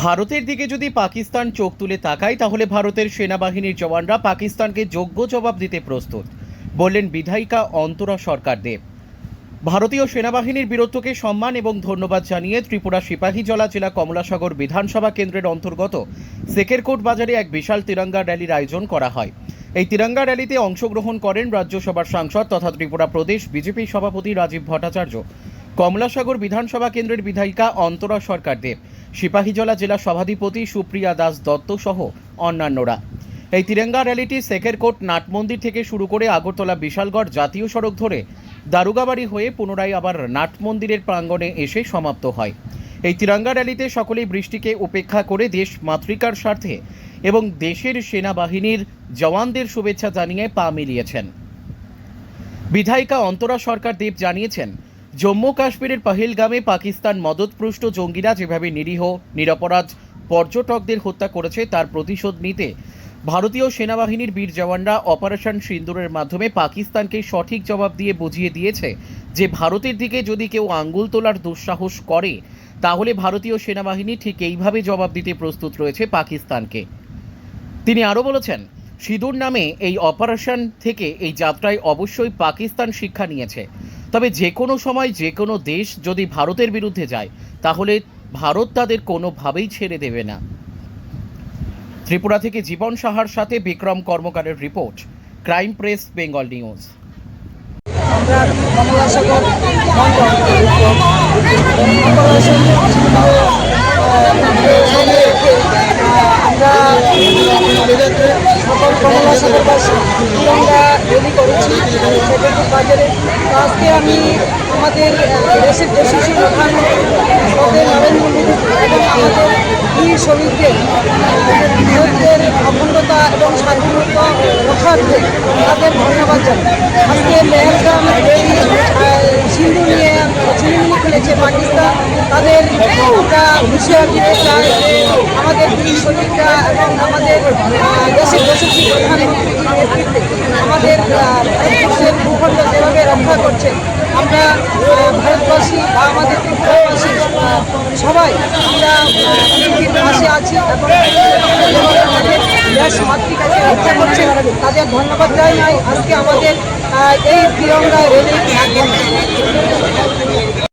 ভারতের দিকে যদি পাকিস্তান চোখ তুলে তাকায় তাহলে ভারতের সেনাবাহিনীর জওয়ানরা পাকিস্তানকে যোগ্য জবাব দিতে প্রস্তুত, বললেন বিধায়িকা অন্তরা সরকার দেব। ভারতীয় সেনাবাহিনীর বীরত্বকে সম্মান এবং ধন্যবাদ জানিয়ে ত্রিপুরা সিপাহীজলা জেলা কমলাসাগর বিধানসভা কেন্দ্রের অন্তর্গত সেকেরকোট বাজারে এক বিশাল তিরঙ্গা র্যালির আয়োজন করা হয়। এই তিরঙ্গা র্যালিতে অংশগ্রহণ করেন রাজ্যসভার সাংসদ তথা ত্রিপুরা প্রদেশ বিজেপি সভাপতি রাজীব ভট্টাচার্য, কমলাসাগর বিধানসভা কেন্দ্রের বিধায়িকা অন্তরা সরকার দেব, সিপাহীজলা জেলা সভাধিপতি সুপ্রিয়া দাস দত্ত সহ অন্যান্যরা। এই তিরঙ্গা র্যালিটি সেকেরকোট নাটমন্দির থেকে শুরু করে আগরতলা বিশালগড় জাতীয় সড়ক ধরে দারুগাবাড়ি হয়ে পুনরায় আবার নাটমন্দিরের প্রাঙ্গণে এসে সমাপ্ত হয়। এই তিরঙ্গা র্যালিতে সকলেই বৃষ্টিকে উপেক্ষা করে দেশ মাতৃকার স্বার্থে এবং দেশের সেনাবাহিনীর জওয়ানদের শুভেচ্ছা জানিয়ে পা মিলিয়েছেন। বিধায়িকা অন্তরা সরকার দেব জানিয়েছেন, জম্মু কাশ্মীরের পহেলগামে পাকিস্তান মদতপুষ্ট জঙ্গিরা যেভাবে নিরীহ নিরপরাধ পর্যটকদের হত্যা করেছে তার প্রতিশোধ নিতে ভারতীয় সেনাবাহিনীর বীর জওয়ানরা অপারেশন সিন্দুরের মাধ্যমে পাকিস্তানকে সঠিক জবাব দিয়ে বুঝিয়ে দিয়েছে যে ভারতের দিকে যদি কেউ আঙ্গুল তোলার দুঃসাহস করে তাহলে ভারতীয় সেনাবাহিনী ঠিক এইভাবে জবাব দিতে প্রস্তুত রয়েছে পাকিস্তানকে। তিনি আরও বলেছেন, সিঁদুর নামে এই অপারেশন থেকে এই যাত্রায় অবশ্যই পাকিস্তান শিক্ষা নিয়েছে, তবে যে কোনো সময় যে কোনো দেশ যদি ভারতের বিরুদ্ধে যায় তাহলে ভারত তাদের কোনোভাবেই ছেড়ে দেবে না। ত্রিপুরা থেকে জীবন সাহার সাথে বিক্রম কর্মকারের report, crime press Bengal news. সকল কমলাসাগরবাসী তিরঙ্গা র্যালি করেছি সেকেরকোট বাজারে। আজকে আমি আমাদের দেশের যশস্বী প্রধানমন্ত্রী নরেন্দ্র মোদী এবং আমাদের বীর শহীদদের ভারতের অখণ্ডতা এবং স্বাধীনতা রক্ষার্থে তাদের ধন্যবাদ জানাই। আজকে মেহেরগাম র্যালি সিন্ধু নিয়ে ছিনিমিনি খেলেছে পাকিস্তান, তাদের আমরা হুঁশিয়ার দিতে চাই যে আমাদের বীর শহীদরা এবং আমাদের দেশের যশস্বী প্রধানমন্ত্রীর নেতৃত্বে আমাদের ভারতবর্ষের ভূখণ্ড যেভাবে রক্ষা করছে, আমরা ভারতবাসী বা আমাদের ত্রিপুরাবাসী সবাই আমরা পৃথিবীর পাশে আছি এবং আমাদের দেশ মাতৃকাকে রক্ষা করছে, তাদের ধন্যবাদ জানাই। আজকে আমাদের এই তিরঙ্গা র্যালির মাধ্যমে